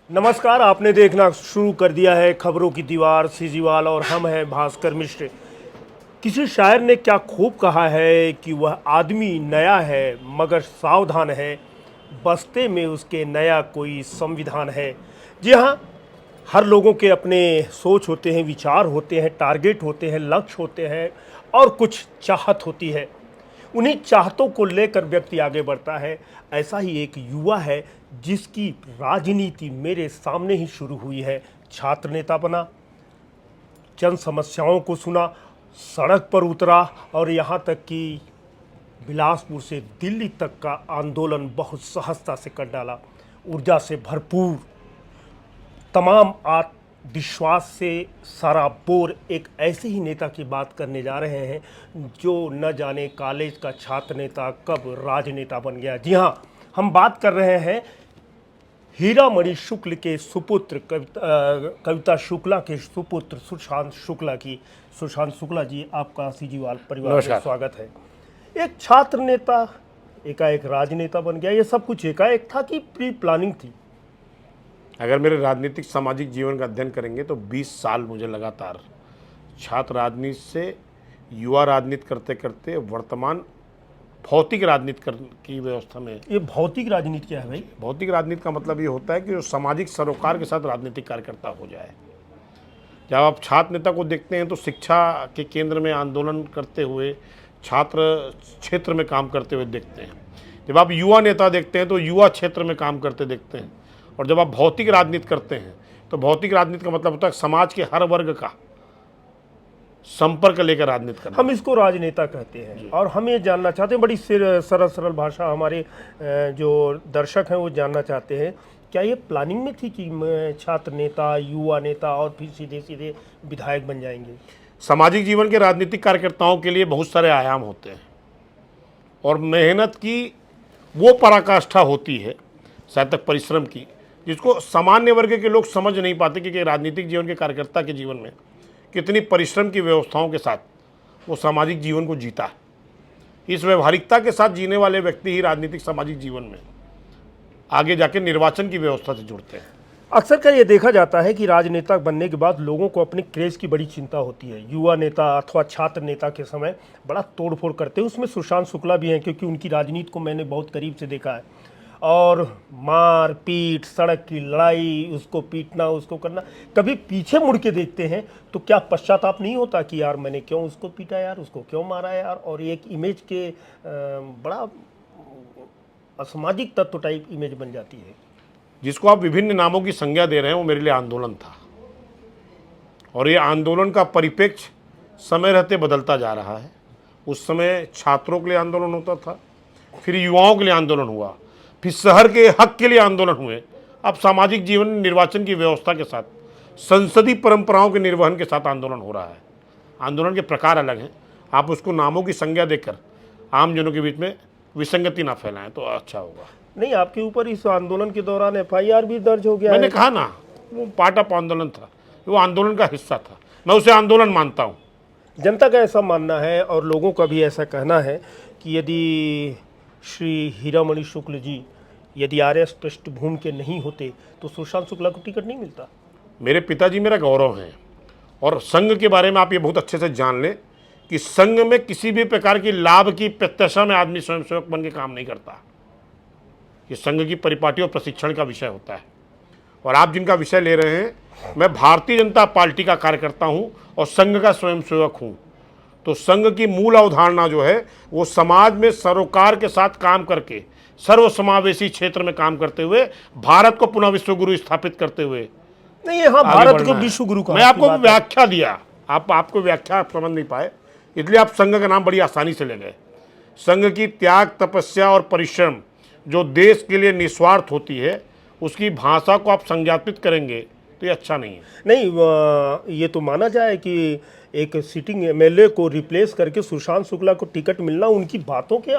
नमस्कार। आपने देखना शुरू कर दिया है खबरों की दीवार सीजीवाल और हम हैं भास्कर मिश्र। किसी शायर ने क्या खूब कहा है कि वह आदमी नया है मगर सावधान है, बस्ते में उसके नया कोई संविधान है। जी हाँ, हर लोगों के अपने सोच होते हैं, विचार होते हैं, टारगेट होते हैं, लक्ष्य होते हैं और कुछ चाहत होती है। उन्हीं चाहतों को लेकर व्यक्ति आगे बढ़ता है। ऐसा ही एक युवा है जिसकी राजनीति मेरे सामने ही शुरू हुई है। छात्र नेता बना, जन समस्याओं को सुना, सड़क पर उतरा और यहाँ तक कि बिलासपुर से दिल्ली तक का आंदोलन बहुत सहजता से कर डाला। ऊर्जा से भरपूर, तमाम आत्मविश्वास से सराबोर एक ऐसे ही नेता की बात करने जा रहे हैं जो न जाने कॉलेज का छात्र नेता कब राजनेता बन गया। जी हाँ, हम बात कर रहे हैं हीरामणि शुक्ल के सुपुत्र कविता शुक्ला के सुपुत्र सुशांत शुक्ला की। सुशांत शुक्ला जी, आपका सीजीवाल परिवार में नमस्कार। स्वागत है। एक छात्र नेता एकाएक राजनेता बन गया, ये सब कुछ एकाएक था कि प्री प्लानिंग थी? अगर मेरे राजनीतिक सामाजिक जीवन का अध्ययन करेंगे तो 20 साल मुझे लगातार छात्र राजनीति से युवा राजनीति करते करते वर्तमान भौतिक राजनीति की व्यवस्था में। ये भौतिक राजनीति क्या है भाई? भौतिक राजनीति का मतलब ये होता है कि जो सामाजिक सरोकार के साथ राजनीतिक कार्यकर्ता हो जाए। जब आप छात्र नेता को देखते हैं तो शिक्षा के केंद्र में आंदोलन करते हुए, छात्र क्षेत्र में काम करते हुए देखते हैं। जब आप युवा नेता देखते हैं तो युवा क्षेत्र में काम करते देखते हैं। और जब आप भौतिक राजनीति करते हैं तो भौतिक राजनीति का मतलब होता है समाज के हर वर्ग का संपर्क लेकर राजनीति करना। हम इसको राजनेता कहते हैं और हम ये जानना चाहते हैं, बड़ी सरल सरल भाषा हमारे जो दर्शक हैं वो जानना चाहते हैं, क्या ये प्लानिंग में थी कि छात्र नेता, युवा नेता और फिर सीधे सीधे विधायक बन जाएंगे? सामाजिक जीवन के राजनीतिक कार्यकर्ताओं के लिए बहुत सारे आयाम होते हैं और मेहनत की वो पराकाष्ठा होती है, सार्थक परिश्रम की, जिसको सामान्य वर्ग के लोग समझ नहीं पाते कि राजनीतिक जीवन के कार्यकर्ता के जीवन में कितनी परिश्रम की व्यवस्थाओं के साथ वो सामाजिक जीवन को जीता है। इस व्यवहारिकता के साथ जीने वाले व्यक्ति ही राजनीतिक सामाजिक जीवन में आगे जाके निर्वाचन की व्यवस्था से जुड़ते हैं। अक्सर कर ये देखा जाता है कि राजनेता बनने के बाद लोगों को अपने क्रेज की बड़ी चिंता होती है। युवा नेता अथवा छात्र नेता के समय बड़ा तोड़फोड़ करते हैं, उसमें सुशांत शुक्ला भी हैं क्योंकि उनकी राजनीति को मैंने बहुत करीब से देखा है। और मार पीट, सड़क की लड़ाई, उसको पीटना, उसको करना, कभी पीछे मुड़ के देखते हैं तो क्या पश्चाताप नहीं होता कि यार मैंने क्यों उसको पीटा यार, उसको क्यों मारा यार? और एक इमेज के बड़ा असामाजिक तत्व टाइप इमेज बन जाती है। जिसको आप विभिन्न नामों की संज्ञा दे रहे हैं वो मेरे लिए आंदोलन था और ये आंदोलन का परिप्रेक्ष्य समय रहते बदलता जा रहा है। उस समय छात्रों के लिए आंदोलन होता था, फिर युवाओं के लिए आंदोलन हुआ, फिर शहर के हक के लिए आंदोलन हुए। अब सामाजिक जीवन निर्वाचन की व्यवस्था के साथ, संसदीय परंपराओं के निर्वहन के साथ आंदोलन हो रहा है। आंदोलन के प्रकार अलग हैं, आप उसको नामों की संज्ञा देकर आम जनों के बीच में विसंगति ना फैलाएं तो अच्छा होगा। नहीं, आपके ऊपर इस आंदोलन के दौरान एफआईआर भी दर्ज हो गया मैंने है। कहा ना, वो पार्ट ऑफ आंदोलन था, वो आंदोलन का हिस्सा था, मैं उसे आंदोलन मानता हूँ। जनता का ऐसा मानना है और लोगों का भी ऐसा कहना है कि यदि श्री हीरामणि शुक्ल जी यदि आरएस पृष्ठभूमि के नहीं होते तो सुशांत शुक्ला को टिकट नहीं मिलता। मेरे पिताजी मेरा गौरव हैं और संघ के बारे में आप ये बहुत अच्छे से जान लें कि संघ में किसी भी प्रकार की लाभ की प्रत्याशा में आदमी स्वयंसेवक बन के काम नहीं करता। ये संघ की परिपाटी और प्रशिक्षण का विषय होता है। और आप जिनका विषय ले रहे हैं, मैं भारतीय जनता पार्टी का कार्यकर्ता हूं और संघ का स्वयंसेवक हूं। तो संघ की मूल अवधारणा जो है वो समाज में सरोकार के साथ काम करके, सर्वसमावेशी क्षेत्र में काम करते हुए, भारत को पुनः विश्व गुरु स्थापित करते हुए नहीं, यहाँ भारत को विश्व गुरु का मैं आपको व्याख्या दिया, आपको व्याख्या समझ नहीं पाए, इसलिए आप संघ का नाम बड़ी आसानी से ले गए। संघ की त्याग, तपस्या और परिश्रम जो देश के लिए निस्वार्थ होती है, उसकी भाषा को आप संज्ञापित करेंगे तो ये अच्छा नहीं है। नहीं, ये तो माना जाए कि एक सिटिंग एमएलए को रिप्लेस करके सुशांत शुक्ला को टिकट मिलना, उनकी बातों के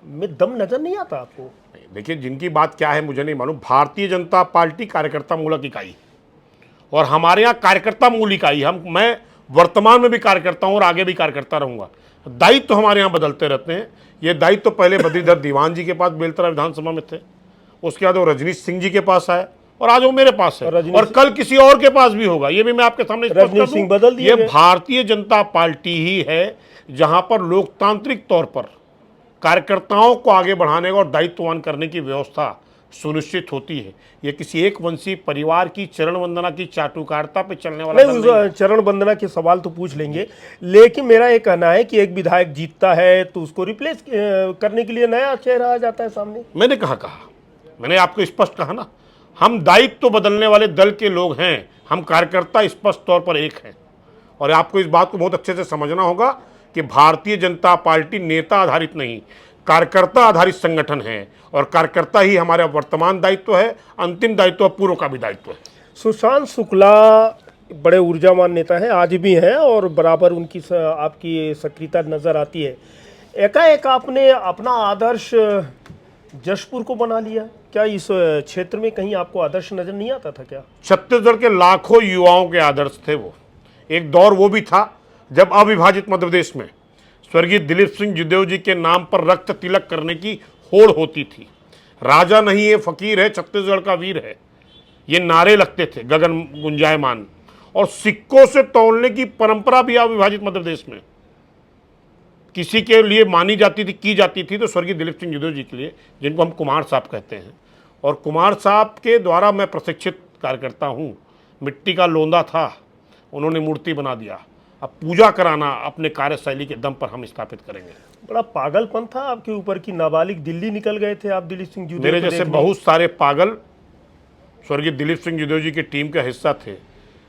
में दम नजर नहीं आता आपको? देखिए, जिनकी बात क्या है मुझे नहीं मालूम। भारतीय जनता पार्टी कार्यकर्ता मूलक इकाई और हमारे यहाँ कार्यकर्ता मूल इकाई, मैं वर्तमान में भी कार्यकर्ता हूँ और आगे भी कार्यकर्ता रहूँगा। दायित्व तो हमारे यहाँ बदलते रहते हैं। ये दायित्व तो पहले बद्रीधर दीवान जी के पास बेलतरा विधानसभा में थे, उसके बाद वो रजनीश सिंह जी के पास आए और आज वो मेरे पास है और कल किसी और के पास भी होगा। ये भी मैं आपके सामने स्पष्ट कर दूं, बदल दिए ये गए। भारतीय जनता पार्टी ही है जहां पर लोकतांत्रिक तौर पर कार्यकर्ताओं को आगे बढ़ाने का और दायित्ववान करने की व्यवस्था सुनिश्चित होती है। ये किसी एक वंशी परिवार की चरण वंदना की चाटुकारिता पे चलने वाला नहीं, उस चरण वंदना के सवाल तो पूछ लेंगे, लेकिन मेरा ये कहना है कि एक विधायक जीतता है तो उसको रिप्लेस करने के लिए नया चेहरा आ जाता है सामने। मैंने कहा मैंने आपको स्पष्ट कहा ना, हम दायित्व तो बदलने वाले दल के लोग हैं, हम कार्यकर्ता स्पष्ट तौर पर एक हैं। और आपको इस बात को बहुत अच्छे से समझना होगा कि भारतीय जनता पार्टी नेता आधारित नहीं, कार्यकर्ता आधारित संगठन है और कार्यकर्ता ही हमारा वर्तमान दायित्व है, अंतिम दायित्व पूर्व का भी दायित्व है। सुशांत शुक्ला बड़े ऊर्जावान नेता हैं, आज भी हैं और बराबर उनकी आपकी सक्रियता नजर आती है। एकाएक आपने अपना आदर्श जशपुर को बना लिया, क्या इस क्षेत्र में कहीं आपको आदर्श नजर नहीं आता था क्या? छत्तीसगढ़ के लाखों युवाओं के आदर्श थे वो। एक दौर वो भी था जब अविभाजित मध्य प्रदेश में स्वर्गीय दिलीप सिंह जूदेव जी के नाम पर रक्त तिलक करने की होड़ होती थी। राजा नहीं है, फकीर है, छत्तीसगढ़ का वीर है, ये नारे लगते थे गगन गुंजायमान। और सिक्कों से तौलने की परंपरा भी अविभाजित मध्य प्रदेश में किसी के लिए मानी जाती थी, की जाती थी, तो स्वर्गीय दिलीप सिंह जूदेव जी के लिए, जिनको हम कुमार साहब कहते हैं। और कुमार साहब के द्वारा मैं प्रशिक्षित कार्यकर्ता हूँ। मिट्टी का लोंदा था, उन्होंने मूर्ति बना दिया। अब पूजा कराना अपने कार्यशैली के दम पर हम स्थापित करेंगे। बड़ा पागलपन था आपके ऊपर कि नाबालिग दिल्ली निकल गए थे आप दिलीप सिंह जूदेव मेरे जैसे बहुत सारे पागल स्वर्गीय दिलीप सिंह जूदेव जी की टीम का हिस्सा थे,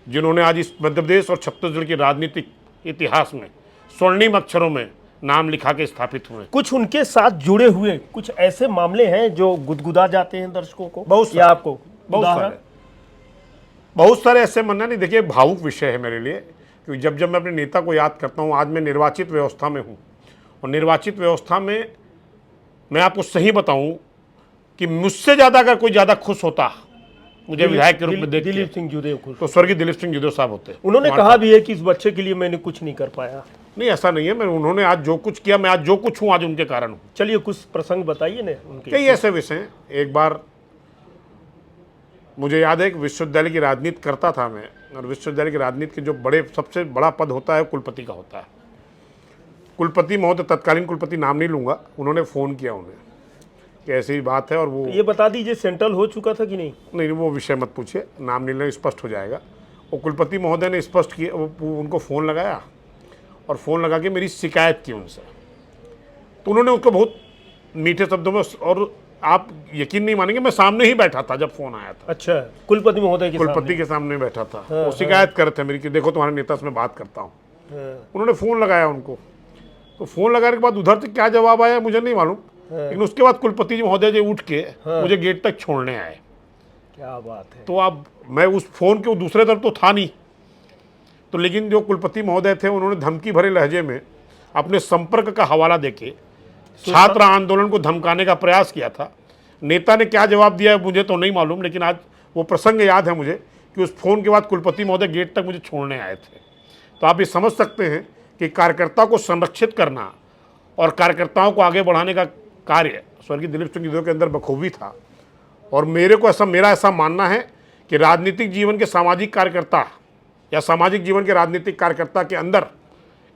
जिन्होंने आज इस मध्य प्रदेश और छत्तीसगढ़ के राजनीतिक इतिहास में स्वर्णिम अक्षरों में नाम लिखा के स्थापित हुए। कुछ उनके साथ जुड़े हुए कुछ ऐसे मामले हैं जो गुदगुदा जाते हैं दर्शकों को, बहुत या आपको? बहुत सारे ऐसे मानना नहीं। देखिए, भावुक विषय है मेरे लिए, क्योंकि जब मैं अपने नेता को याद करता हूँ, आज मैं निर्वाचित व्यवस्था में हूँ और निर्वाचित व्यवस्था में मैं आपको सही बताऊं कि मुझसे ज़्यादा अगर कोई ज़्यादा खुश होता मुझे विधायक के रूप में देख दिलीप सिंह जूदेव खुश, तो स्वर्गीय दिलीप सिंह जूदेव साहब होते। उन्होंने कहा भी है कि इस बच्चे के लिए मैंने कुछ नहीं कर पाया। नहीं, ऐसा नहीं है। उन्होंने आज जो कुछ किया, मैं आज जो कुछ हूँ आज उनके कारण हूँ। चलिए कुछ प्रसंग बताइए ना उनके। कई ऐसे विषय हैं। एक बार मुझे याद है कि विश्वविद्यालय की राजनीति करता था मैं, और विश्वविद्यालय की राजनीति के जो सबसे बड़ा पद होता है कुलपति का होता है। कुलपति महोदय, तत्कालीन कुलपति, नाम नहीं लूँगा, उन्होंने फ़ोन किया उन्हें कि ऐसी बात है। और वो ये बता दीजिए सेंट्रल हो चुका था कि नहीं? नहीं, वो विषय मत पूछिए, नाम नहीं लेना, स्पष्ट हो जाएगा। वो कुलपति महोदय ने स्पष्ट किया, उनको फ़ोन लगाया और फ़ोन लगा के मेरी शिकायत की उनसे। तो उन्होंने उसको बहुत मीठे शब्दों में, और आप यकीन नहीं मानेंगे, मैं सामने ही बैठा था जब फ़ोन आया था। अच्छा, कुलपति महोदय के कुलपति के सामने बैठा था। वो शिकायत कर रहे थे मेरी कि देखो तुम्हारे नेता से मैं बात करता हूँ। उन्होंने फ़ोन लगाया उनको, तो फ़ोन लगाने के बाद उधर से क्या जवाब आया मुझे नहीं मालूम, लेकिन उसके बाद कुलपति जी महोदय जी उठ के मुझे गेट तक छोड़ने आए। क्या बात है। तो अब मैं उस फ़ोन के दूसरे तरफ तो था नहीं, तो लेकिन जो कुलपति महोदय थे उन्होंने धमकी भरे लहजे में अपने संपर्क का हवाला देके छात्र आंदोलन को धमकाने का प्रयास किया था। नेता ने क्या जवाब दिया है मुझे तो नहीं मालूम, लेकिन आज वो प्रसंग याद है मुझे कि उस फ़ोन के बाद कुलपति महोदय गेट तक मुझे छोड़ने आए थे। तो आप ये समझ सकते हैं कि कार्यकर्ता को संरक्षित करना और कार्यकर्ताओं को आगे बढ़ाने का कार्य स्वर्गीय दिलीप सिंह जूदेव के अंदर बखूबी था। और मेरा ऐसा मानना है कि राजनीतिक जीवन के सामाजिक कार्यकर्ता या सामाजिक जीवन के राजनीतिक कार्यकर्ता के अंदर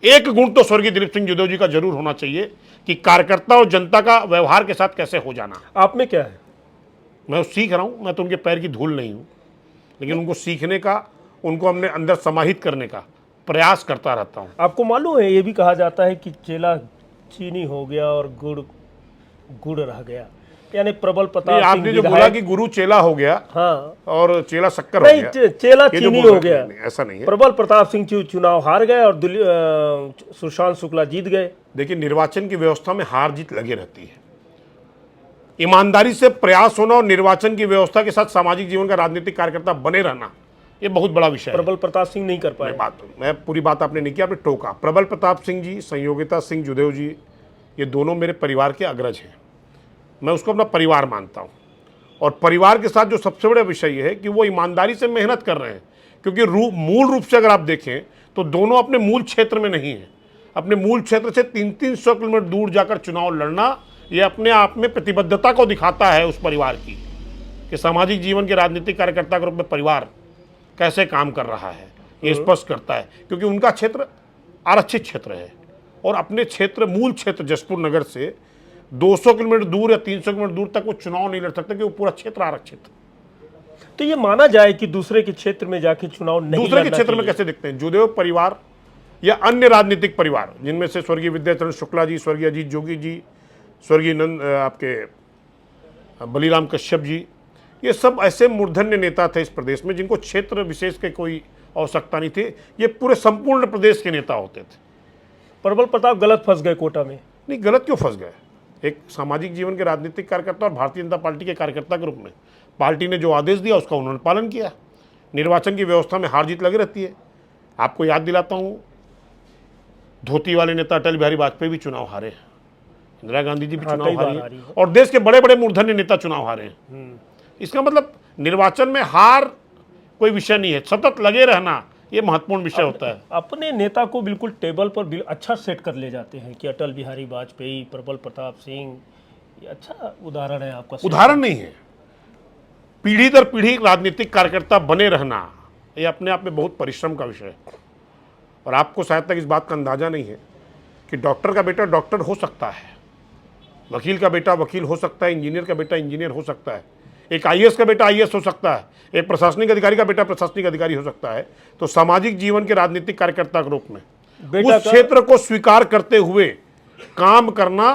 एक गुण तो स्वर्गीय दिलीप सिंह जूदेव जी का जरूर होना चाहिए कि कार्यकर्ता और जनता का व्यवहार के साथ कैसे हो जाना। आप में क्या है? मैं सीख रहा हूँ, मैं तो उनके पैर की धूल नहीं हूँ, लेकिन उनको सीखने का, उनको अपने अंदर समाहित करने का प्रयास करता रहता हूँ। आपको मालूम है ये भी कहा जाता है कि चेला चीनी हो गया और गुड़ रह गया, यानी प्रबल प्रताप सिंह आपने जो बोला कि गुरु चेला हो गया, हाँ, और चेला शक्कर हो नहीं, गया, चेला चीनी हो गया, ऐसा नहीं है। प्रबल प्रताप सिंह चुनाव हार गए और सुशांत शुक्ला जीत गए। देखिए, निर्वाचन की व्यवस्था में हार जीत लगी रहती है। ईमानदारी से प्रयास होना और निर्वाचन की व्यवस्था के साथ सामाजिक जीवन का राजनीतिक कार्यकर्ता बने रहना, ये बहुत बड़ा विषय है। प्रबल प्रताप सिंह नहीं कर पाए। मैं पूरी बात आपने नहीं की, आपने टोका। प्रबल प्रताप सिंह जी, संयोगिता सिंह जूदेव जी, ये दोनों मेरे परिवार के अग्रज हैं। मैं उसको अपना परिवार मानता हूँ। और परिवार के साथ जो सबसे बड़ा विषय ये है कि वो ईमानदारी से मेहनत कर रहे हैं, क्योंकि मूल रूप से अगर आप देखें तो दोनों अपने मूल क्षेत्र में नहीं हैं। अपने मूल क्षेत्र से 300-300 किलोमीटर दूर जाकर चुनाव लड़ना, ये अपने आप में प्रतिबद्धता को दिखाता है उस परिवार की। कि सामाजिक जीवन के राजनीतिक कार्यकर्ता के रूप में परिवार कैसे काम कर रहा है, ये स्पष्ट करता है। क्योंकि उनका क्षेत्र आरक्षित क्षेत्र है और अपने क्षेत्र, मूल क्षेत्र जशपुर नगर से 200 किलोमीटर दूर या 300 किलोमीटर दूर तक वो चुनाव नहीं लड़ सकते, क्योंकि वो पूरा क्षेत्र आरक्षित। तो ये माना जाए कि दूसरे के क्षेत्र में जाके चुनाव नहीं दूसरे के लड़ना क्षेत्र में चाहिए। कैसे दिखते हैं? जुदेव परिवार या अन्य राजनीतिक परिवार, जिनमें से स्वर्गीय विद्याचरण शुक्ला जी, स्वर्गीय अजीत जोगी जी, स्वर्गीय नंद आपके बलीराम कश्यप जी, ये सब ऐसे मूर्धन्य नेता थे इस प्रदेश में जिनको क्षेत्र विशेष के कोई आवश्यकता नहीं थी। ये पूरे संपूर्ण प्रदेश के नेता होते थे। प्रबल प्रताप गलत फंस गए कोटा में। नहीं, गलत क्यों फंस गए? एक सामाजिक जीवन के राजनीतिक कार्यकर्ता और भारतीय जनता पार्टी के कार्यकर्ता के रूप में पार्टी ने जो आदेश दिया उसका उन्होंने पालन किया। निर्वाचन की व्यवस्था में हार जीत लगी रहती है। आपको याद दिलाता हूँ, धोती वाले नेता अटल बिहारी वाजपेयी भी चुनाव हारे हैं, इंदिरा गांधी जी भी हाँ, चुनाव कई बार हारी हारी हैं, है। और देश के बड़े बड़े मूर्धन्य नेता चुनाव हारे हैं। इसका मतलब निर्वाचन में हार कोई विषय नहीं है, सतत लगे रहना ये महत्वपूर्ण विषय होता है। अपने नेता को बिल्कुल टेबल पर अच्छा सेट कर ले जाते हैं कि अटल बिहारी वाजपेयी, प्रबल प्रताप सिंह, ये अच्छा उदाहरण है आपका। उदाहरण नहीं है, पीढ़ी दर पीढ़ी राजनीतिक कार्यकर्ता बने रहना ये अपने आप में बहुत परिश्रम का विषय है। और आपको शायद तक इस बात का अंदाजा नहीं है कि डॉक्टर का बेटा डॉक्टर हो सकता है, वकील का बेटा वकील हो सकता है, इंजीनियर का बेटा इंजीनियर हो सकता है, एक आईएएस का बेटा आईएएस हो सकता है, एक प्रशासनिक अधिकारी का बेटा प्रशासनिक अधिकारी हो सकता है। तो सामाजिक जीवन के राजनीतिक कार्यकर्ता के रूप में उस क्षेत्र को स्वीकार करते हुए काम करना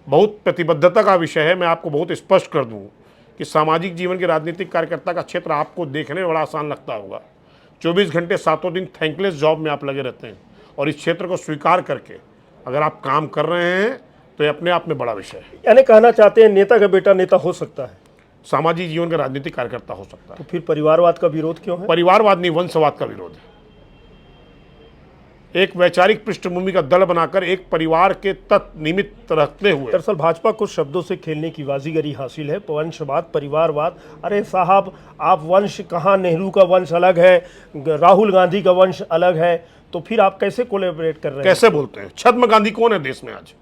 बहुत प्रतिबद्धता का विषय है। मैं आपको बहुत स्पष्ट कर दूं कि सामाजिक जीवन के राजनीतिक कार्यकर्ता का क्षेत्र आपको देखने में बड़ा आसान लगता होगा। 24 घंटे 7 दिन थैंकलेस जॉब में आप लगे रहते हैं, और इस क्षेत्र को स्वीकार करके अगर आप काम कर रहे हैं तो ये अपने आप में बड़ा विषय है। यानी कहना चाहते हैं नेता का बेटा नेता हो सकता है, सामाजिक जीवन का राजनीतिक कार्यकर्ता हो सकता है। तो फिर परिवारवाद का विरोध क्यों है? परिवारवाद नहीं, वंशवाद का विरोध है। एक वैचारिक पृष्ठभूमि का दल बनाकर एक परिवार के तत्व निमित्त रखते हुए, दरअसल भाजपा को शब्दों से खेलने की बाजीगरी हासिल है। वंशवाद, परिवारवाद, अरे साहब आप वंश कहाँ, नेहरू का वंश अलग है, राहुल गांधी का वंश अलग है, तो फिर आप कैसे कोलैबोरेट कर रहे हैं? कैसे बोलते हैं? छद्म गांधी कौन है देश में आज?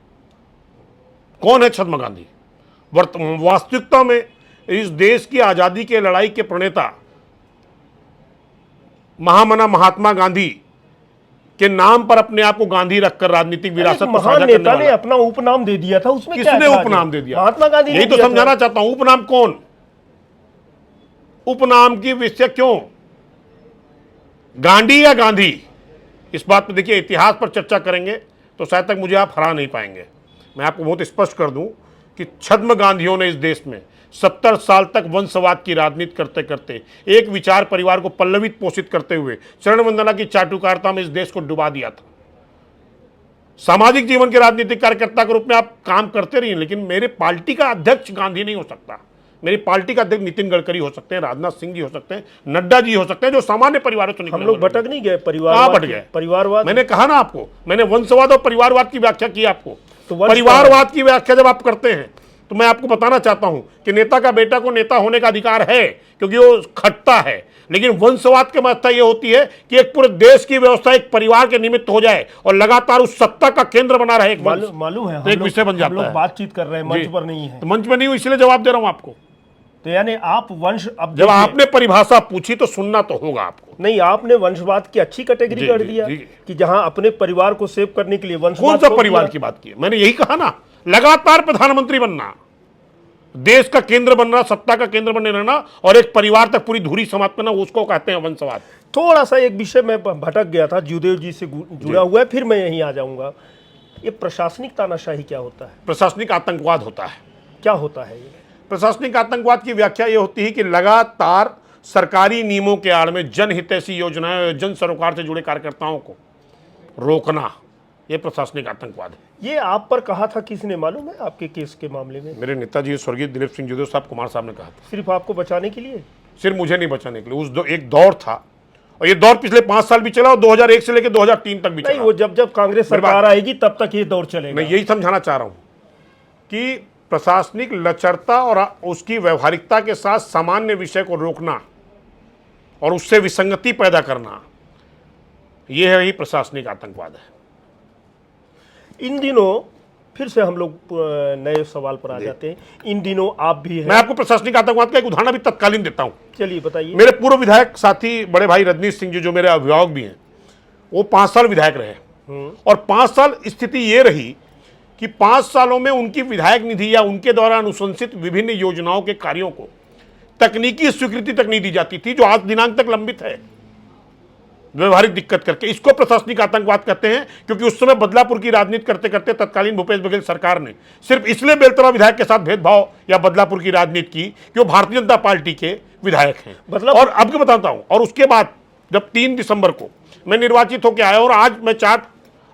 कौन है छद्म गांधी? वास्तविकता में इस देश की आजादी के लड़ाई के प्रणेता महामना महात्मा गांधी के नाम पर अपने आप को गांधी रखकर राजनीतिक विरासत को साझा महान करने नेता ने वाला। अपना उपनाम दे दिया था, उसमें क्या किसने ऐतराज है? उपनाम दे दिया? महात्मा गांधी ने यही तो दिया था। समझाना चाहता हूं, उपनाम कौन? उपनाम की विषय क्यों? गांधी या गांधी? इस बात पर देखिए, इतिहास पर चर्चा करेंगे तो शायद तक मुझे आप हरा नहीं पाएंगे। मैं आपको बहुत स्पष्ट कर दूं कि छद्म गांधियों ने इस देश में 70 साल तक वंशवाद की राजनीति करते करते, एक विचार परिवार को पल्लवित पोषित करते हुए चरण वंदना की चाटुकारिता में इस देश को डुबा दिया था। सामाजिक जीवन के राजनीतिक कार्यकर्ता के रूप में आप काम करते रहिए, लेकिन मेरे पार्टी का अध्यक्ष गांधी नहीं हो सकता। मेरी पार्टी का अध्यक्ष नितिन गडकरी हो सकते हैं, राजनाथ सिंह जी हो सकते हैं, नड्डा जी हो सकते हैं, जो सामान्य परिवारों से निकले। हम लोग भटक नहीं गए? कहां परिवारवाद भटक गए? परिवारवाद मैंने कहा ना आपको, मैंने वंशवाद और परिवारवाद की व्याख्या की आपको। तो वंश परिवारवाद की व्याख्या जब आप करते हैं तो मैं आपको बताना चाहता हूं कि नेता का बेटा को नेता होने का अधिकार है क्योंकि वो खटता है, लेकिन वंशवाद की महत्ता यह होती है कि एक पूरे देश की व्यवस्था एक परिवार के निमित्त हो जाए और लगातार उस सत्ता का केंद्र बना रहे एक वंश। मालूम है, तो एक विषय बन हम जाता लोग है। बातचीत कर रहे हैं, मंच जी। पर नहीं है। तो मंच में नहीं हूं, इसलिए जवाब दे रहा हूं आपको। तो यानी आप वंश, अब जब देखिए, आपने परिभाषा पूछी तो सुनना तो होगा आपको। नहीं, आपने वंशवाद की अच्छी कैटेगरी जी, कर जी, दिया जी। कि जहां अपने परिवार को सेव करने के लिए कौन वंशवाद सा को परिवार दिया। की बात की है? मैंने यही कहा ना, लगातार प्रधानमंत्री बनना, देश का केंद्र बनना, सत्ता का केंद्र बने रहना और एक परिवार तक पूरी धुरी समाप्त करना, उसको कहते हैं वंशवाद। थोड़ा सा एक विषय में भटक गया था, जुदेव जी से जुड़ा हुआ है, फिर मैं यहीं आ जाऊंगा। ये प्रशासनिक तानाशाही क्या होता है? प्रशासनिक आतंकवाद होता है। क्या होता है ये? प्रशासनिक आतंकवाद की व्याख्या यह होती है कि लगातार सरकारी नियमों के आड़ में जनहितैषी योजनाएं और जन सरोकार से जुड़े कार्यकर्ताओं को रोकना, यह प्रशासनिक आतंकवाद है। ये आप पर कहा था किसने, मालूम है आपके केस के मामले में? मेरे नेताजी स्वर्गीय दिलीप सिंह जुदेव साहब कुमार साहब ने कहा था। सिर्फ आपको बचाने के लिए? सिर्फ मुझे नहीं बचाने के लिए, एक दौर था और ये दौर पिछले 5 साल भी चला और 2001 से लेकर 2003 तक भी नहीं, चला। वो जब कांग्रेस सरकार आएगी तब तक ये दौर चलेगा। मैं यही समझाना चाह रहा हूं कि प्रशासनिक लचरता और उसकी व्यवहारिकता के साथ सामान्य विषय को रोकना और उससे विसंगति पैदा करना, यह है ही प्रशासनिक आतंकवाद है। इन दिनों फिर से हम लोग नए सवाल पर आ जाते हैं। इन दिनों आप भी मैं हैं, आपको प्रशासनिक आतंकवाद का एक उदाहरण अभी तत्कालीन देता हूं। चलिए बताइए। मेरे पूर्व विधायक साथी बड़े भाई रजनीश सिंह जी, जो मेरे अभिभावक भी हैं, वो 5 साल विधायक रहे और 5 साल स्थिति ये रही कि 5 सालों में उनकी विधायक निधि या उनके द्वारा अनुशंसित विभिन्न योजनाओं के कार्यों को तकनीकी स्वीकृति तक नहीं दी जाती थी, जो आज दिनांक तक लंबित है, व्यवहारिक दिक्कत करके। इसको प्रशासनिक आतंकवाद कहते हैं, क्योंकि उस समय बदलापुर की राजनीति करते करते तत्कालीन भूपेश बघेल सरकार ने सिर्फ इसलिए बेलतरा विधायक के साथ भेदभाव या बदलापुर की राजनीति की कि वो भारतीय जनता पार्टी के विधायक हैं। और अब के बताता हूं, और उसके बाद जब 3 दिसंबर को मैं निर्वाचित होकर आया और आज मैं 5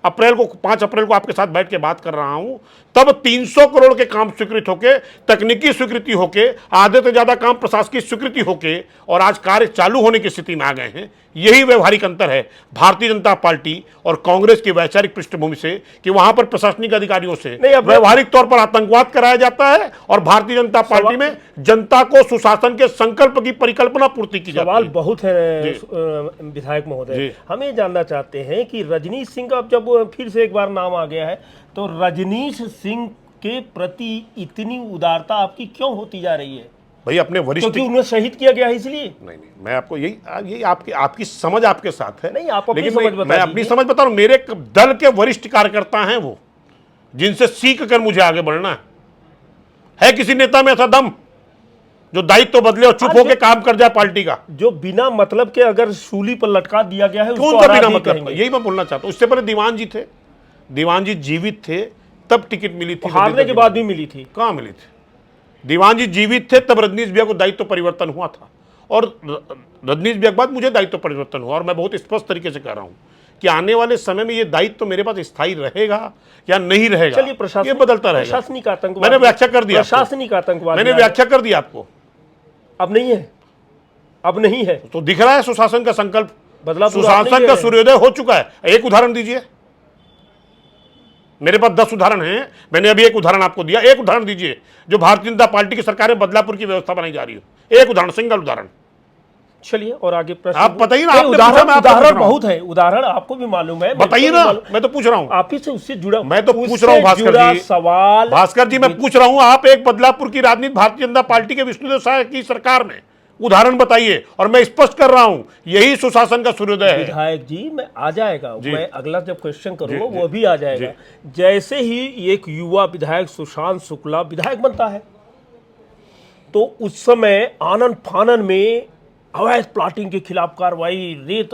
अप्रैल को आपके साथ बैठ के बात कर रहा हूं, तब 300 करोड़ के काम स्वीकृत होके, तकनीकी स्वीकृति होके, आधे से ज्यादा काम प्रशासकीय स्वीकृति होके, और आज कार्य चालू होने की स्थिति में आ गए हैं। यही व्यवहारिक अंतर है भारतीय जनता पार्टी और कांग्रेस की वैचारिक पृष्ठभूमि से, कि वहां पर प्रशासनिक अधिकारियों से व्यवहारिक तौर पर आतंकवाद कराया जाता है और भारतीय जनता पार्टी में जनता को सुशासन के संकल्प की परिकल्पना पूर्ति की जाती है। सवाल बहुत है विधायक महोदय, हम ये जानना चाहते हैं कि रजनीश सिंह का अब जब फिर से एक बार नाम आ गया है, तो रजनीश सिंह के प्रति इतनी उदारता आपकी क्यों होती जा रही है? भाई अपने वरिष्ठ, क्योंकि उन्हें शहीद किया गया है इसलिए? नहीं, मैं आपको यही आपकी समझ आपके साथ है। नहीं, आप अपनी लेकिन समझ बता मैं अपनी समझ बता रहा हूं। मेरे दल के वरिष्ठ कार्यकर्ता हैं वो, जिनसे सीख कर मुझे आगे बढ़ना है किसी नेता में ऐसा दम जो दायित्व बदले और चुप होकर काम कर जाए पार्टी का? जो बिना मतलब के अगर सूली पर लटका दिया गया है, कौन सा बिना मतलब? यही मैं बोलना चाहता हूं। उससे पहले दीवान जी थे, दीवान जी जीवित थे तब टिकट मिली थी, हारने के बाद भी मिली थी। कहां मिली थी? दीवान जी जीवित थे तब रजनीश भैया को दायित्व परिवर्तन हुआ था, और रजनीश भैया के बाद मुझे दायित्व परिवर्तन हुआ। और मैं बहुत स्पष्ट तरीके से कह रहा हूं कि आने वाले समय में ये दायित्व मेरे पास स्थायी रहेगा या नहीं रहेगा, चलिए प्रशासन, ये बदलता रहेगा। प्रशासनिक आतंकवाद मैंने व्याख्या कर दिया, प्रशासनिक आतंकवाद मैंने व्याख्या कर दिया आपको। अब नहीं है, अब नहीं है, तो दिख रहा है सुशासन का संकल्प, बदलापुर सुशासन का सूर्योदय हो चुका है। एक उदाहरण दीजिए, मेरे पास 10 उदाहरण हैं, मैंने अभी एक उदाहरण आपको दिया। एक उदाहरण दीजिए जो भारतीय जनता पार्टी की सरकार में बदलापुर की व्यवस्था बनाई जा रही हो, एक उदाहरण, सिंगल उदाहरण। चलिए और आगे प्रश्न आप बताइए ना। उदाहरण बहुत है, उदाहरण आपको भी मालूम है, बताइए ना। मैं तो पूछ रहा हूं, आप ही से उससे जुड़ा, मैं तो पूछ रहा हूं भास्कर जी, सवाल भास्कर जी मैं पूछ रहा हूं, आप एक बदलापुर की राजनीति भारतीय जनता पार्टी के विष्णुदेव साय की सरकार में उदाहरण बताइए, और मैं स्पष्ट कर रहा हूं यही सुशासन का सूर्योदय है। विधायक जी मैं आ जाएगा, मैं अगला जब क्वेश्चन करूंगा वो भी आ जाएगा। जैसे ही एक युवा विधायक सुशांत शुक्ला विधायक बनता है, तो उस समय आनन फानन में अवैध प्लाटिंग के खिलाफ कार्रवाई, रेत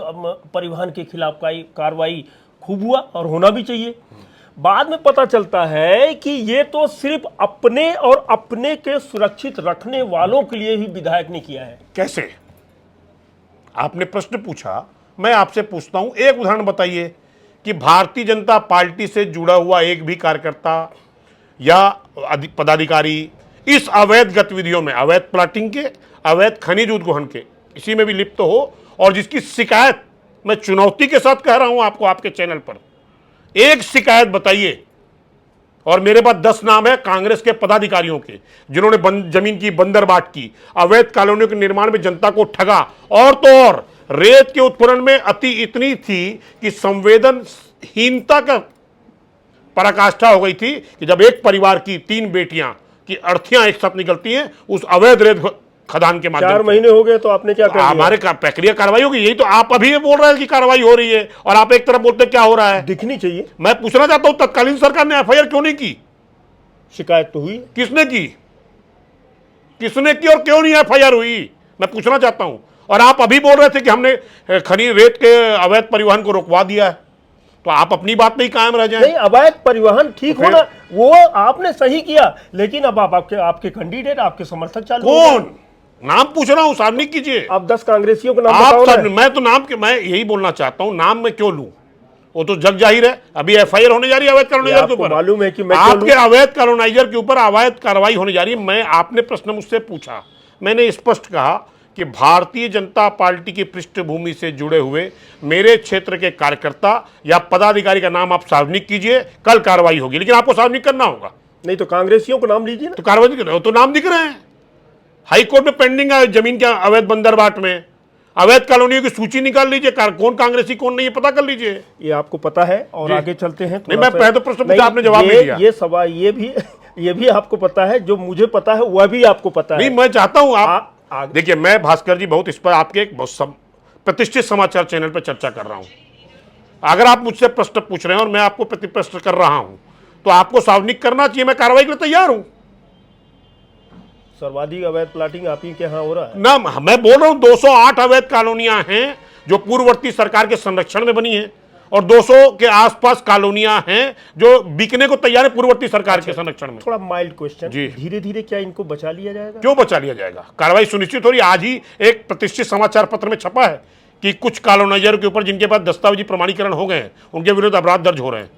परिवहन के खिलाफ कार्रवाई खूब हुआ और होना भी चाहिए। बाद में पता चलता है कि ये तो सिर्फ अपने और अपने के सुरक्षित रखने वालों के लिए ही विधायक ने किया है। कैसे? आपने प्रश्न पूछा, मैं आपसे पूछता हूं, एक उदाहरण बताइए कि भारतीय जनता पार्टी से जुड़ा हुआ एक भी कार्यकर्ता या पदाधिकारी इस अवैध गतिविधियों में, अवैध प्लाटिंग के, अवैध खनिज उत्खनन के, इसी में भी लिप्त हो, और जिसकी शिकायत मैं चुनौती के साथ कह रहा हूं आपको, आपके चैनल पर एक शिकायत बताइए। और मेरे पास 10 नाम है कांग्रेस के पदाधिकारियों के, जिन्होंने जमीन की बंदरबाट की, अवैध कॉलोनियों के निर्माण में जनता को ठगा, और तो और रेत के उत्खनन में अति इतनी थी कि संवेदनहीनता का पराकाष्ठा हो गई थी कि जब एक परिवार की 3 बेटियां की अर्थियां एक साथ निकलती हैं उस अवैध रेत खदान के माध्यम 4 महीने हो गए, तो आपने क्या कर हमारे प्रक्रिया कार्रवाई होगी। यही तो आप अभी बोल रहे हैं कि कार्रवाई हो रही है, और आप एक तरफ बोलते क्या हो रहा है? दिखनी चाहिए। मैं पूछना चाहता हूं तत्कालीन सरकार ने एफआईआर क्यों नहीं की? शिकायत तो हुई, किसने की? किसने की और क्यों नहीं एफआईआर हुई? मैं पूछना चाहता हूं। और आप अभी बोल रहे थे कि हमने खनिज रेत के अवैध परिवहन को रोकवा दिया है, तो आप अपनी बात में ही कायम रह जाएं। नहीं, अवैध परिवहन ठीक होना वो आपने सही किया, लेकिन अब आपके कैंडिडेट, आपके समर्थक चालू कौन? नाम पूछ रहा हूं, सामने कीजिए। आप 10 कांग्रेसियों का नाम आप बताओ ना। मैं तो नाम के, मैं यही बोलना चाहता हूं, नाम मैं क्यों लूं? वो तो जग जाहिर है। अभी एफआईआर होने जा रही है अवैध कॉलोनाइजर के ऊपर। मालूम है कि मैं आपके अवैध कॉलोनाइजर के ऊपर अवैध कार्रवाई होने जा रही है। मैं, आपने प्रश्न मुझसे पूछा, मैंने स्पष्ट कहा कि भारतीय जनता पार्टी की पृष्ठभूमि से जुड़े हुए मेरे क्षेत्र के कार्यकर्ता या पदाधिकारी का नाम आप सार्वजनिक कीजिए, कल कार्रवाई होगी, लेकिन आपको सार्वजनिक करना होगा। नहीं तो कांग्रेसियों का नाम लीजिए ना। तो कार्रवाई कर रहे हो, तो नाम दिख रहे हैं हाई कोर्ट में पेंडिंग है, जमीन के अवैध बंदरबाट में अवैध कॉलोनियों की सूची निकाल लीजिए, कौन कांग्रेसी कौन नहीं है पता कर लीजिए। ये आपको पता है और आगे चलते हैं। नहीं, मैं पहले तो प्रश्न पूछा, आपने जवाब नहीं दिया। ये सवाल ये भी आपको पता है, जो मुझे पता है वह भी आपको पता है। नहीं, मैं चाहता हूं आप देखिए, मैं भास्कर जी बहुत इस पर आपके एक बहुत प्रतिष्ठित समाचार चैनल पर चर्चा कर रहा हूं। अगर आप मुझसे प्रश्न पूछ रहे हैं और मैं आपको प्रति प्रश्न कर रहा हूं तो आपको सार्वजनिक करना चाहिए, मैं कार्रवाई के लिए तैयार हूं। सर्वाधिक अवैध प्लाटिंग आप ही के यहाँ हो रहा है ना, मैं बोल रहा हूं 208 अवैध कॉलोनियां हैं जो पूर्ववर्ती सरकार के संरक्षण में बनी है और 200 के आसपास कॉलोनियां हैं जो बिकने को तैयार है पूर्ववर्ती सरकार के संरक्षण में। थोड़ा माइल्ड क्वेश्चन, जी। धीरे धीरे क्या इनको बचा लिया जाएगा? क्यों बचा लिया जाएगा? कार्रवाई सुनिश्चित हो रही है। आज ही एक प्रतिष्ठित समाचार पत्र में छपा है कि कुछ कॉलोनाइजर के ऊपर जिनके पास दस्तावेजी प्रमाणीकरण हो गए हैं उनके विरुद्ध अपराध दर्ज हो रहे हैं।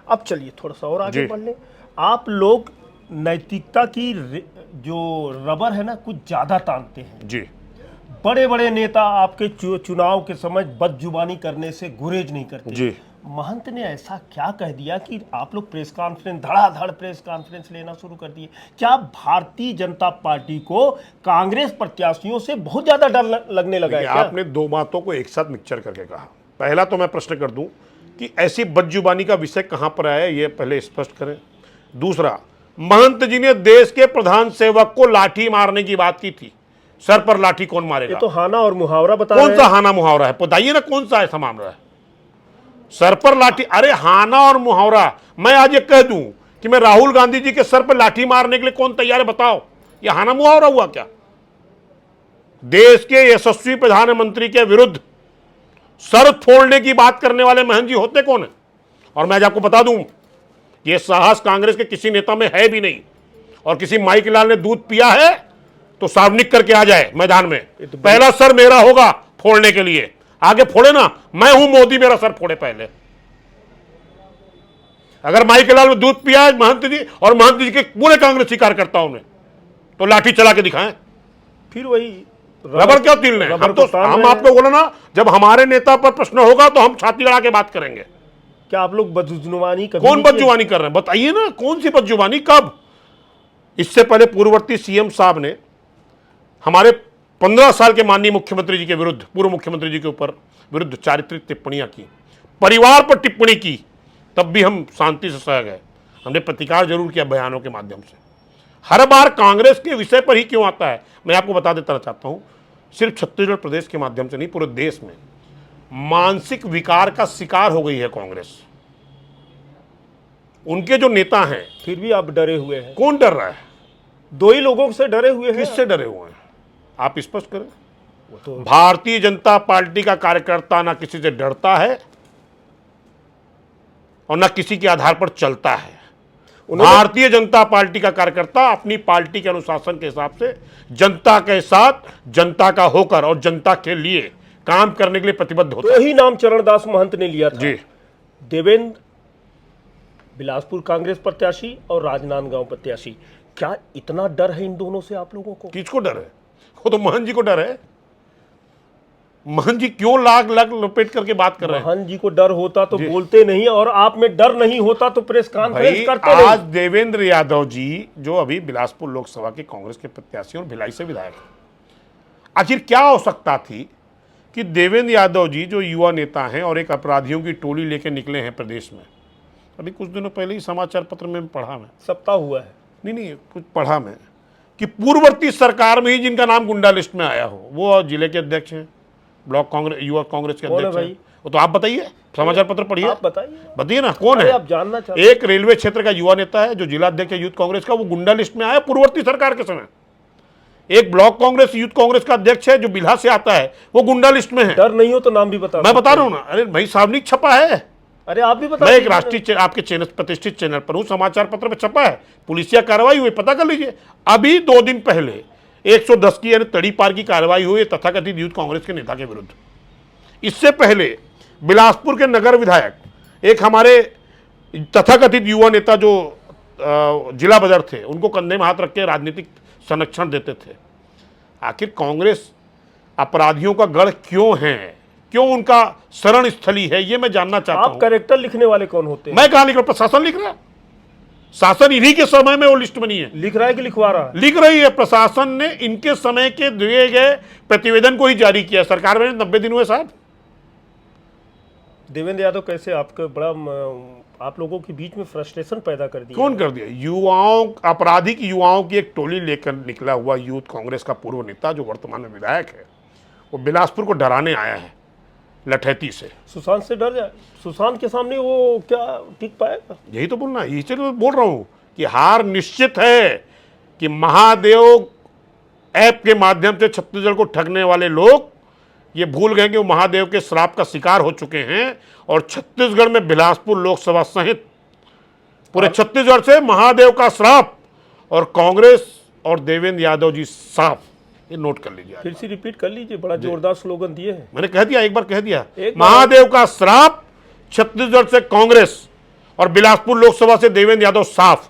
अब चलिए थोड़ा सा और आगे बढ़ लें। आप लोग नैतिकता की जो रबर है ना कुछ ज्यादा तानते हैं। जी। बड़े बड़े नेता आपके चुनाव के समय बदजुबानी करने से गुरेज नहीं करते। जी। महंत ने ऐसा क्या कह दिया कि आप लोग प्रेस कॉन्फ्रेंस धड़ाधड़ प्रेस कॉन्फ्रेंस लेना शुरू कर दिए? क्या भारतीय जनता पार्टी को कांग्रेस प्रत्याशियों से बहुत ज्यादा डर लगने लगा है? आपने दो बातों को एक साथ मिक्सचर करके कहा। पहला तो मैं प्रश्न कर दूं कि ऐसी बदजुबानी का विषय कहां पर आया, ये पहले स्पष्ट करें। दूसरा, महंत जी ने देश के प्रधान सेवक को लाठी मारने की बात की थी। सर पर लाठी कौन मारेगा? ये तो हाना और मुहावरा बता रहे हैं। कौन सा हाना मुहावरा है? बताइए ना, कौन सा ऐसा मामला है? सर पर लाठी, अरे हाना और मुहावरा। मैं आज ये कह दूं कि मैं राहुल गांधी जी के सर पर लाठी मारने के लिए कौन तैयार है? बताओ, ये हाना मुहावरा हुआ क्या? देश के यशस्वी प्रधानमंत्री के विरुद्ध सर फोड़ने की बात करने वाले महंत जी होते कौन है? और मैं आज आपको बता दूं, यह साहस कांग्रेस के किसी नेता में है भी नहीं। और किसी माइक लाल ने दूध पिया है तो सार्वजनिक करके आ जाए मैदान में। पहला सर मेरा होगा फोड़ने के लिए, आगे फोड़े ना, मैं हूं मोदी, मेरा सर फोड़े पहले। अगर माइक लाल ने दूध पिया है महंत जी और महंत जी के पूरे कांग्रेसी कार्यकर्ताओं ने, तो लाठी चला के दिखाएं। फिर वही रबर क्या तिलने? हम आपको बोला ना, जब हमारे नेता पर प्रश्न होगा तो हम छाती लड़ा के बात करेंगे। क्या आप लोग बदजुबानी कौन बदजुबानी कर रहे हैं? बताइए ना, कौन सी बदजुबानी, कब? इससे पहले पूर्ववर्ती सीएम साहब ने हमारे 15 साल के माननीय मुख्यमंत्री जी के विरुद्ध, पूर्व मुख्यमंत्री जी के ऊपर विरुद्ध चारित्रिक टिप्पणियां की, परिवार पर टिप्पणी की, तब भी हम शांति से सह गए। हमने प्रतिकार जरूर किया बयानों के माध्यम से। हर बार कांग्रेस के विषय पर ही क्यों आता है? मैं आपको बता देना चाहता हूं, सिर्फ छत्तीसगढ़ प्रदेश के माध्यम से नहीं, पूरे देश में मानसिक विकार का शिकार हो गई है कांग्रेस। उनके जो नेता हैं, फिर भी आप डरे हुए हैं। कौन डर रहा है? दो ही लोगों से डरे हुए हैं। किससे डरे हुए हैं? आप स्पष्ट करें। तो भारतीय जनता पार्टी का कार्यकर्ता ना किसी से डरता है और ना किसी के आधार पर चलता है। भारतीय जनता पार्टी का कार्यकर्ता अपनी पार्टी के अनुशासन के हिसाब से जनता के साथ, जनता का होकर और जनता के लिए काम करने के लिए प्रतिबद्ध होता है। तो ही नाम चरणदास महंत ने लिया था जी। देवेंद्र बिलासपुर कांग्रेस प्रत्याशी और राजनांदगांव प्रत्याशी। क्या इतना डर है इन दोनों से आप लोगों को? किसको डर है? वो तो महंत जी को डर है। महंत जी क्यों लाग लपेट करके बात कर रहे हैं? महंत जी को डर होता तो बोलते नहीं, और आप में डर नहीं होता तो प्रेस कॉन्फ्रेंस करते आज नहीं। देवेंद्र यादव जी जो अभी बिलासपुर लोकसभा के कांग्रेस के प्रत्याशी और भिलाई से विधायक, आखिर क्या आवश्यकता थी कि देवेंद्र यादव जी जो युवा नेता हैं और एक अपराधियों की टोली लेकर निकले हैं प्रदेश में? अभी कुछ दिनों पहले ही समाचार पत्र में पढ़ा, मैं सप्ताह हुआ है, नहीं कुछ पढ़ा मैं, कि पूर्ववर्ती सरकार में ही जिनका नाम गुंडा लिस्ट में आया हो वो जिले के अध्यक्ष हैं, ब्लॉक कांग्रेस, युवा कांग्रेस के अध्यक्ष हैं। वो तो आप बताइए, समाचार पत्र पढ़िए, आप बताइए ना कौन है? आप जानना चाहते? एक रेलवे क्षेत्र का युवा नेता है जो जिला अध्यक्ष है यूथ कांग्रेस का, वो गुंडा लिस्ट में आया पूर्ववर्ती सरकार के समय। एक ब्लॉक कांग्रेस यूथ कांग्रेस का अध्यक्ष है जो बिल्हा से आता है, वो गुंडा लिस्ट में है। डर नहीं हो तो नाम भी बता। मैं बता रहा हूं ना, अरे भाई सार्वजनिक छपा है। अरे आप भी बता। मैं एक राष्ट्रीय आपके चैनल, प्रतिष्ठित चैनल पर हूं, समाचार पत्र में छपा है, पुलिसिया कार्रवाई हुई, पता कर लीजिए। अभी 2 दिन पहले 110 की यानी तड़ी पार की कार्रवाई हुई तथाकथित यूथ कांग्रेस के नेता के विरुद्ध। इससे पहले बिलासपुर के नगर विधायक, एक हमारे तथाकथित युवा नेता जो जिला बदर थे, उनको कंधे में हाथ रख के राजनीतिक संरक्षण देते थे। आखिर कांग्रेस अपराधियों का गढ़ क्यों है, क्यों उनका शरण स्थली है, ये मैं जानना चाहता हूं। आप कैरेक्टर लिखने वाले कौन होते हैं? मैं कहां लिख रहा हूं? प्रशासन लिख रहा है। शासन इन्हीं के समय में वो लिस्ट बनी है। लिख रहा है कि लिखवा रहा है? लिख रही है, प्रशासन ने इनके समय के दिए गए प्रतिवेदन को ही जारी किया। सरकार में 90 दिन हुए साहब। देवेंद्र यादव कैसे आपका बड़ा आप लोगों के बीच में फ्रस्ट्रेशन पैदा कर दिया? कौन कर दिया? युवाओं, आपराधिक युवाओं की एक टोली लेकर निकला हुआ यूथ कांग्रेस का पूर्व नेता जो वर्तमान में विधायक है, वो बिलासपुर को डराने आया है लठैती से। सुशांत से डर जाए? सुशांत के सामने वो क्या टिक पाएगा? यही तो बोलना है, यही तो बोल रहा हूं कि हार निश्चित है कि महादेव ऐप के माध्यम से छत्तीसगढ़ को ठगने वाले लोग ये भूल गए कि वो महादेव के श्राप का शिकार हो चुके हैं और छत्तीसगढ़ में बिलासपुर लोकसभा सहित पूरे छत्तीसगढ़ से महादेव का श्राप और कांग्रेस और देवेंद्र यादव जी साफ। ये नोट कर लीजिए, फिर से रिपीट कर लीजिए, बड़ा जोरदार स्लोगन दिए हैं। मैंने कह दिया, एक बार कह दिया, एक बार। महादेव का श्राप, छत्तीसगढ़ से कांग्रेस और बिलासपुर लोकसभा से देवेंद्र यादव साफ।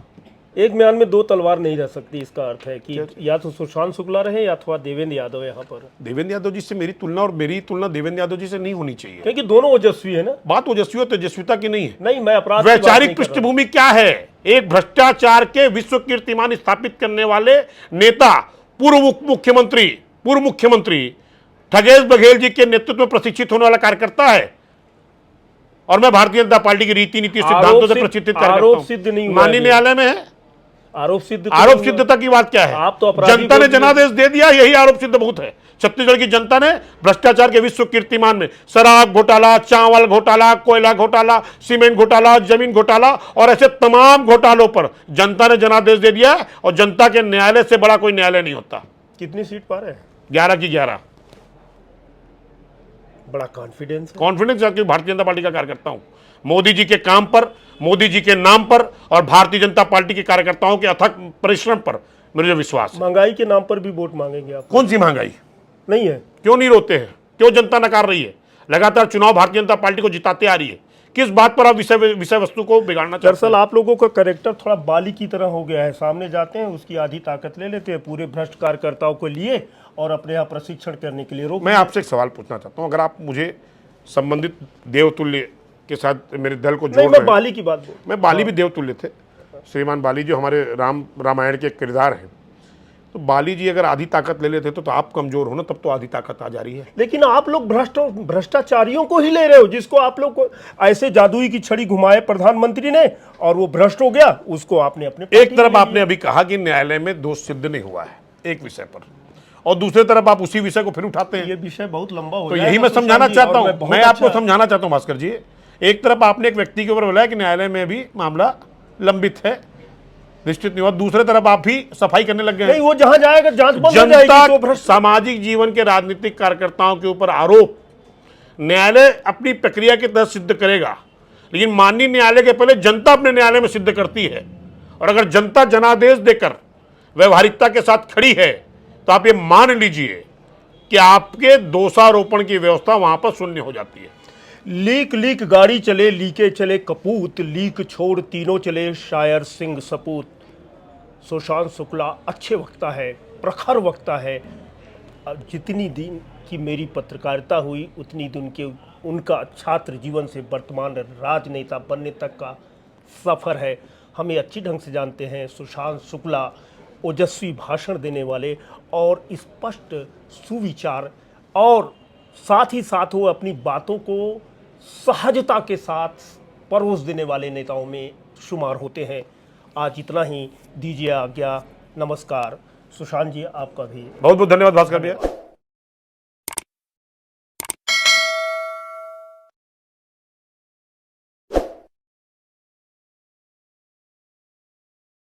एक म्यान में दो तलवार नहीं रह सकती, इसका अर्थ है कि या तो सुशांत शुक्ला रहे या अथवा देवेंद्र यादव। यहाँ पर देवेंद्र यादव जी से मेरी तुलना और मेरी तुलना देवेंद्र यादव जी से नहीं होनी चाहिए, क्योंकि दोनों ओजस्वी है ना। बात ओजस्वी और तेजस्विता की नहीं है। नहीं, मैं अपराध की बात नहीं वैचारिक कर रहा हूं। पृष्ठभूमि क्या है? एक भ्रष्टाचार के विश्व कीर्तिमान स्थापित करने वाले नेता, पूर्व मुख्यमंत्री ठगेश बघेल जी के नेतृत्व में प्रशिक्षित होने वाला कार्यकर्ता है। और मैं भारतीय जनता पार्टी की रीति नीति सिद्धांतों से प्रशिक्षित आरोप सिद्ध नहीं हुआ, माननीय न्यायालय में है। आरोप सिद्ध तो आरोप नहीं हुआ। सिद्धता की बात क्या है? आप तो अपराधी जनता ने बोल दिए। जनादेश दे दिया, यही आरोप सिद्ध बहुत है। छत्तीसगढ़ की जनता ने भ्रष्टाचार के विश्व कीर्तिमान में शराब घोटाला, चावल घोटाला, कोयला घोटाला, सीमेंट घोटाला, जमीन घोटाला और ऐसे तमाम घोटालों पर जनता ने जनादेश दे दिया। और जनता के न्यायालय से बड़ा कोई न्यायालय नहीं होता। कितनी सीट पा रहे हैं? 11 की 11। बड़ा कॉन्फिडेंस है। कॉन्फिडेंस है कि भारतीय जनता पार्टी का कार्यकर्ता हूं। मोदी जी के काम पर, मोदी जी के नाम पर और भारतीय जनता पार्टी के कार्यकर्ताओं के अथक परिश्रम पर मुझे विश्वास है। महंगाई के नाम पर भी वोट मांगेंगे आप? कौन सी महंगाई? नहीं है। क्यों नहीं रोते हैं? क्यों जनता नकार रही है? लगातार चुनाव भारतीय जनता पार्टी को जिताते आ रही है। किस बात पर आप विषय वस्तु को बिगाड़ना चाहते हैं? दरअसल आप लोगों का कैरेक्टर थोड़ा बाली की तरह हो गया है। सामने जाते हैं, उसकी आधी ताकत ले लेते हैं, पूरे भ्रष्ट कार्यकर्ताओं को लिए और अपने यहाँ प्रशिक्षण करने के लिए रोक। मैं आपसे एक सवाल पूछना चाहता हूं, अगर आप मुझे संबंधित देवतुल्य के साथ मेरे दल को जोड़ नहीं, रहे मैं हैं। बाली की बात बोल। मैं बाली भी देवतुल्य थे। श्रीमान बाली जो हमारे रामायण के किरदार हैं, तो बाली जी अगर आधी ताकत ले लेते तो आप कमजोर हो ना, तब तो आधी ताकत आ जा रही है। लेकिन आप लोग भ्रष्टाचारियों को ही ले रहे हो, जिसको आप लोग को ऐसे जादुई की छड़ी घुमाए प्रधानमंत्री ने और वो भ्रष्ट हो गया, उसको आपने अपने एक तरफ आपने अभी कहा कि न्यायालय में दोष सिद्ध नहीं हुआ है एक विषय पर, और दूसरे तरफ आप उसी विषय को फिर उठाते हैं। ये विषय बहुत लंबा हो तो जाएगा यही मैं समझाना सुशांत जी, चाहता और हूं, बहुत मैं आपको अच्छा- समझाना चाहता हूं भास्कर जी। एक तरफ आपने एक व्यक्ति के ऊपर बोला कि न्यायालय में भी मामला लंबित है, निश्चित नहीं हुआ, दूसरे तरफ आप भी सफाई करने लग गए नहीं, हैं। वो जहां जाएगा जांच बंद हो जाएगी जनता तो भ्रष्ट। सामाजिक जीवन के राजनीतिक कार्यकर्ताओं के ऊपर आरोप न्यायालय अपनी प्रक्रिया के तहत सिद्ध करेगा, लेकिन माननीय न्यायालय के पहले जनता अपने न्यायालय में सिद्ध करती है। और अगर जनता जनादेश देकर व्यवहारिकता के साथ खड़ी है तो आप ये मान लीजिए कि आपके दोषारोपण की व्यवस्था वहां पर शून्य हो जाती है। लीक गाड़ी चले, लीके चले कपूत, लीक छोड़ तीनों चले शायर सिंह सपूत। सुशांत शुक्ला अच्छे वक्ता है, प्रखर वक्ता है। अब जितनी दिन की मेरी पत्रकारिता हुई उतनी दिन के उनका छात्र जीवन से वर्तमान राजनेता बनने तक का सफ़र है। हमें अच्छी ढंग से जानते हैं सुशांत शुक्ला ओजस्वी भाषण देने वाले और स्पष्ट सुविचार, और साथ ही साथ वो अपनी बातों को सहजता के साथ परोस देने वाले नेताओं में शुमार होते हैं। आज इतना ही, दीजिए आज्ञा, नमस्कार। सुशांत जी आपका भी बहुत बहुत धन्यवाद भास्कर भैया।